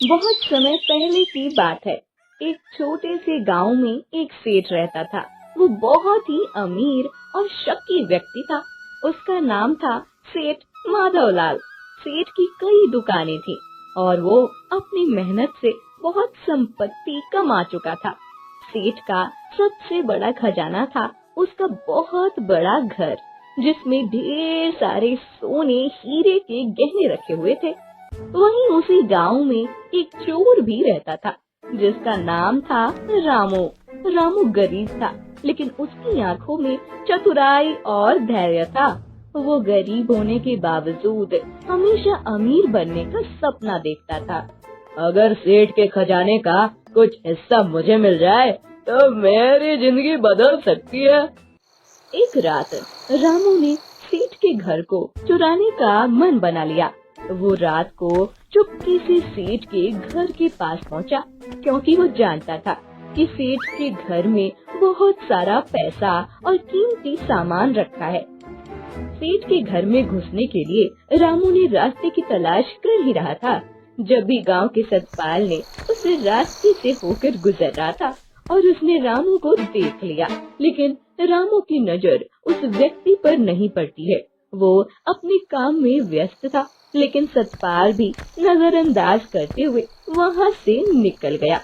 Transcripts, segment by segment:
बहुत समय पहले की बात है। एक छोटे से गांव में एक सेठ रहता था। वो बहुत ही अमीर और शक्की व्यक्ति था। उसका नाम था सेठ माधवलाल। सेठ की कई दुकानें थी और वो अपनी मेहनत से बहुत संपत्ति कमा चुका था। सेठ का सबसे बड़ा खजाना था उसका बहुत बड़ा घर, जिसमें ढेर सारे सोने हीरे के गहने रखे हुए थे। वहीं उसी गांव में एक चोर भी रहता था जिसका नाम था रामू। रामू गरीब था, लेकिन उसकी आंखों में चतुराई और धैर्य था। वो गरीब होने के बावजूद हमेशा अमीर बनने का सपना देखता था। अगर सेठ के खजाने का कुछ हिस्सा मुझे मिल जाए तो मेरी जिंदगी बदल सकती है। एक रात रामू ने सेठ के घर को चुराने का मन बना लिया। वो रात को चुपके से सेठ के घर के पास पहुंचा, क्योंकि वो जानता था कि सेठ के घर में बहुत सारा पैसा और कीमती सामान रखा है। सेठ के घर में घुसने के लिए रामू ने रास्ते की तलाश कर ही रहा था, जब भी गांव के सतपाल ने उसे रास्ते से होकर गुजर रहा था और उसने रामू को देख लिया। लेकिन रामू की नजर उस व्यक्ति पर नहीं पड़ती है। वो अपने काम में व्यस्त था, लेकिन सतपाल भी नजरअंदाज करते हुए वहाँ से निकल गया।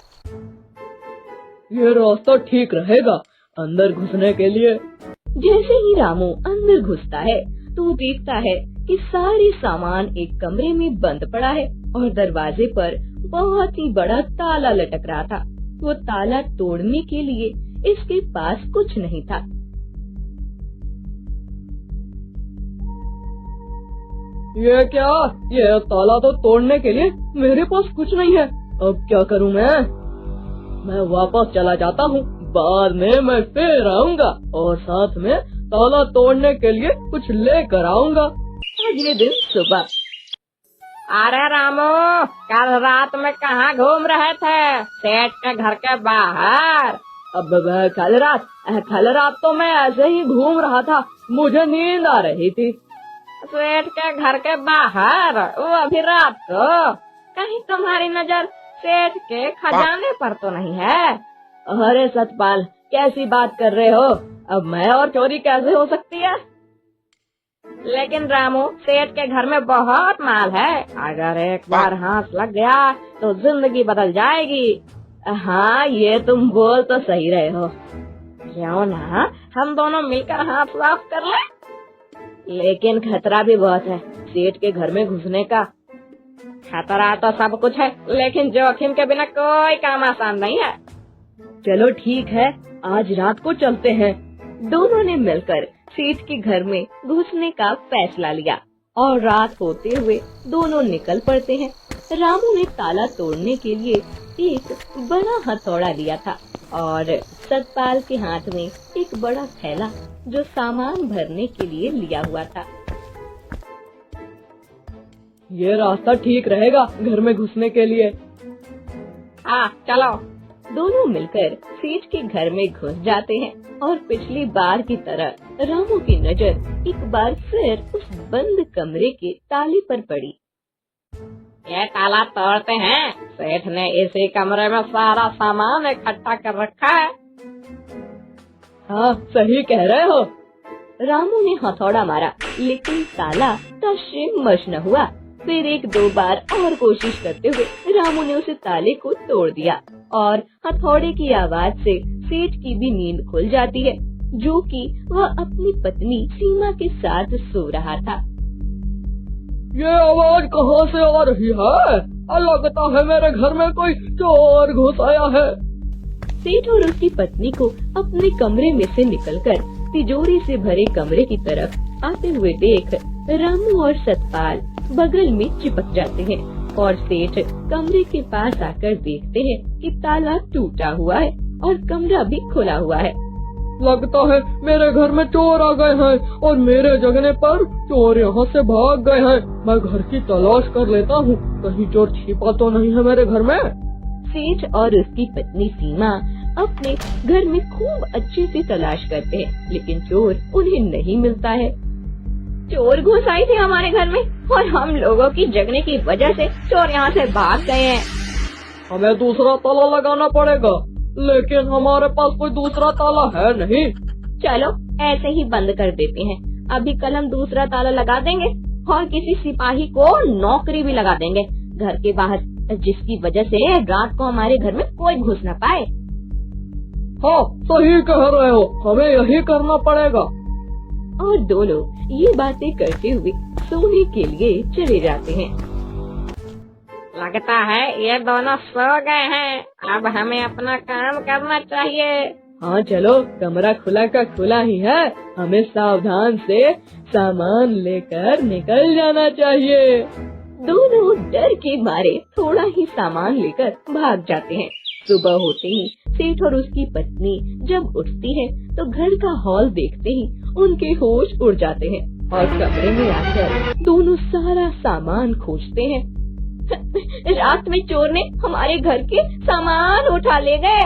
ये रास्ता ठीक रहेगा अंदर घुसने के लिए। जैसे ही रामू अंदर घुसता है तो देखता है कि सारे सामान एक कमरे में बंद पड़ा है और दरवाजे पर बहुत ही बड़ा ताला लटक रहा था। वो ताला तोड़ने के लिए इसके पास कुछ नहीं था। ये क्या? ये ताला तो तोड़ने के लिए मेरे पास कुछ नहीं है। अब क्या करूं मैं वापस चला जाता हूँ। बाद में मैं फिर आऊंगा और साथ में ताला तोड़ने के लिए कुछ लेकर आऊंगा। अगले दिन सुबह। अरे रामू, कल रात में कहाँ घूम रहे थे? सेठ के घर के बाहर? अब कल रात तो मैं ऐसे ही घूम रहा था, मुझे नींद आ रही थी। सेठ के घर के बाहर? वो अभी रात को? कहीं तुम्हारी नजर सेठ के खजाने पर तो नहीं है? अरे सतपाल, कैसी बात कर रहे हो? अब मैं और चोरी कैसे हो सकती है? लेकिन रामू, सेठ के घर में बहुत माल है। अगर एक बार हाथ लग गया तो जिंदगी बदल जाएगी। हाँ, ये तुम बोल तो सही रहे हो। क्यों ना हम दोनों मिलकर हाथ साफ कर लें? लेकिन खतरा भी बहुत है सेठ के घर में घुसने का। खतरा तो सब कुछ है, लेकिन जोखिम के बिना कोई काम आसान नहीं है। चलो ठीक है, आज रात को चलते हैं। दोनों ने मिलकर सेठ के घर में घुसने का फैसला लिया और रात होते हुए दोनों निकल पड़ते हैं। रामू ने ताला तोड़ने के लिए एक बड़ा हथौड़ा लिया था और सतपाल के हाथ में एक बड़ा थैला जो सामान भरने के लिए लिया हुआ था। ये रास्ता ठीक रहेगा घर में घुसने के लिए। हाँ, चलो। दोनों मिलकर सेठ के घर में घुस जाते हैं और पिछली बार की तरह रामू की नजर एक बार फिर उस बंद कमरे के ताले पर पड़ी। ये ताला तोड़ते हैं। सेठ ने इसी कमरे में सारा सामान इकट्ठा कर रखा है। हाँ, सही कह रहे हो। रामू ने हथौड़ा मारा, लेकिन ताला तश्श-मश न हुआ। फिर एक दो बार और कोशिश करते हुए रामू ने उसे ताले को तोड़ दिया और हथौड़े की आवाज से सेठ की भी नींद खुल जाती है, जो कि वह अपनी पत्नी सीमा के साथ सो रहा था। ये आवाज कहाँ से आ रही है? लगता है मेरे घर में कोई चोर घुस आया है। सेठ और उसकी पत्नी को अपने कमरे में से निकलकर तिजोरी से भरे कमरे की तरफ आते हुए देख रामू और सतपाल बगल में चिपक जाते हैं और सेठ कमरे के पास आकर देखते हैं कि ताला टूटा हुआ है और कमरा भी खुला हुआ है। लगता है मेरे घर में चोर आ गए हैं और मेरे जगने पर चोर यहाँ से भाग गए हैं। मैं घर की तलाश कर लेता हूँ, कहीं चोर छिपा तो नहीं है मेरे घर में। सेठ और उसकी पत्नी सीमा अपने घर में खूब अच्छे से तलाश करते हैं, लेकिन चोर उन्हें नहीं मिलता है। चोर घुस आए थे हमारे घर में और हम लोगों की जगने की वजह से चोर यहाँ से भाग गए हैं। हमें दूसरा ताला लगाना पड़ेगा, लेकिन हमारे पास कोई दूसरा ताला है नहीं। चलो ऐसे ही बंद कर देते हैं। अभी कल हम दूसरा ताला लगा देंगे और किसी सिपाही को नौकरी भी लगा देंगे घर के बाहर, जिसकी वजह से रात को हमारे घर में कोई घुस न पाए। हाँ, सही कह रहे हो, हमें यही करना पड़ेगा। और दोनों ये बातें करते हुए सोने के लिए चले जाते हैं। लगता है ये दोनों सो गए हैं, अब हमें अपना काम करना चाहिए। हाँ चलो, कमरा खुला का खुला ही है, हमें सावधान से सामान लेकर निकल जाना चाहिए। दोनों डर के मारे थोड़ा ही सामान लेकर भाग जाते हैं। सुबह होते ही सेठ और उसकी पत्नी जब उठती है तो घर का हॉल देखते ही उनके होश उड़ जाते हैं और कमरे में आकर दोनों सारा सामान खोजते हैं। रात में चोर ने हमारे घर के सामान उठा ले गए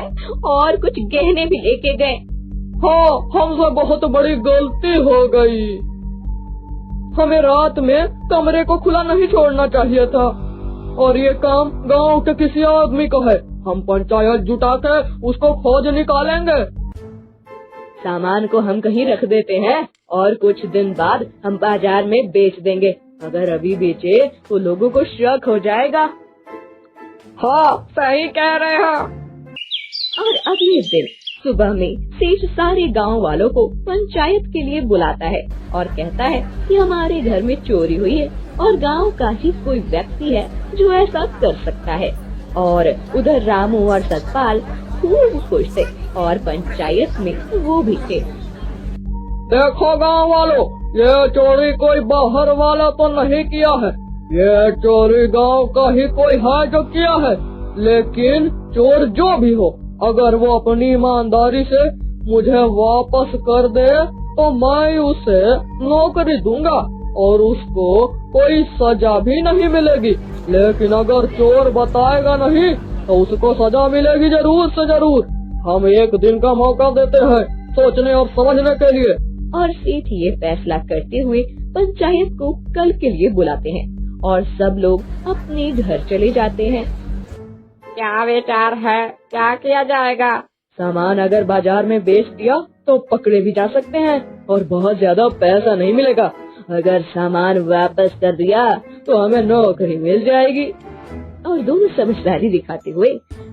और कुछ गहने भी लेके गए। हाँ, हमसे बहुत बड़ी गलती हो गई। हमें रात में कमरे को खुला नहीं छोड़ना चाहिए था, और ये काम गांव के किसी आदमी का है। हम पंचायत जुटा के उसको खोज निकालेंगे। सामान को हम कहीं रख देते हैं और कुछ दिन बाद हम बाजार में बेच देंगे। अगर अभी बेचे तो लोगों को शक हो जाएगा। हाँ, सही कह रहे हो। और अगले दिन सुबह में सेठ सारे गांव वालों को पंचायत के लिए बुलाता है और कहता है कि हमारे घर में चोरी हुई है और गांव का ही कोई व्यक्ति है जो ऐसा कर सकता है। और उधर रामू और सतपाल खूब खुश थे और पंचायत में वो भी थे। देखो गांव वालों, ये चोरी कोई बाहर वाला तो नहीं किया है, ये चोरी गांव का ही कोई है जो किया है। लेकिन चोर जो भी हो, अगर वो अपनी ईमानदारी से मुझे वापस कर दे तो मैं उसे नौकरी दूंगा और उसको कोई सजा भी नहीं मिलेगी। लेकिन अगर चोर बताएगा नहीं तो उसको सजा मिलेगी जरूर से जरूर। हम एक दिन का मौका देते हैं सोचने और समझने के लिए। और सेठ ये फैसला करते हुए पंचायत को कल के लिए बुलाते हैं और सब लोग अपने घर चले जाते हैं। क्या विचार है, क्या किया जाएगा? सामान अगर बाजार में बेच दिया तो पकड़े भी जा सकते हैं और बहुत ज्यादा पैसा नहीं मिलेगा। अगर सामान वापस कर दिया तो हमें नौकरी मिल जाएगी। और दोनों समझदारी दिखाते हुए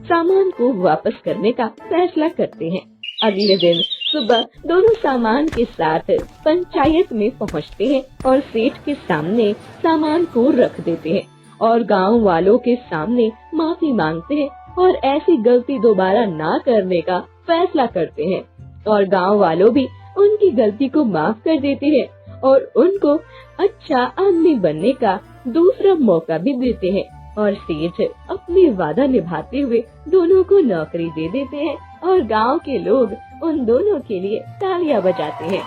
सामान को वापस करने का फैसला करते हैं। अगले दिन सुबह दोनों सामान के साथ पंचायत में पहुंचते हैं और सेठ के सामने सामान को रख देते हैं और गांव वालों के सामने माफी मांगते हैं और ऐसी गलती दोबारा ना करने का फैसला करते हैं। और गांव वालों भी उनकी गलती को माफ कर देते हैं और उनको अच्छा आदमी बनने का दूसरा मौका भी देते हैं। और सेठ अपनी वादा निभाते हुए दोनों को नौकरी दे देते हैं और गांव के लोग उन दोनों के लिए तालियां बजाते हैं।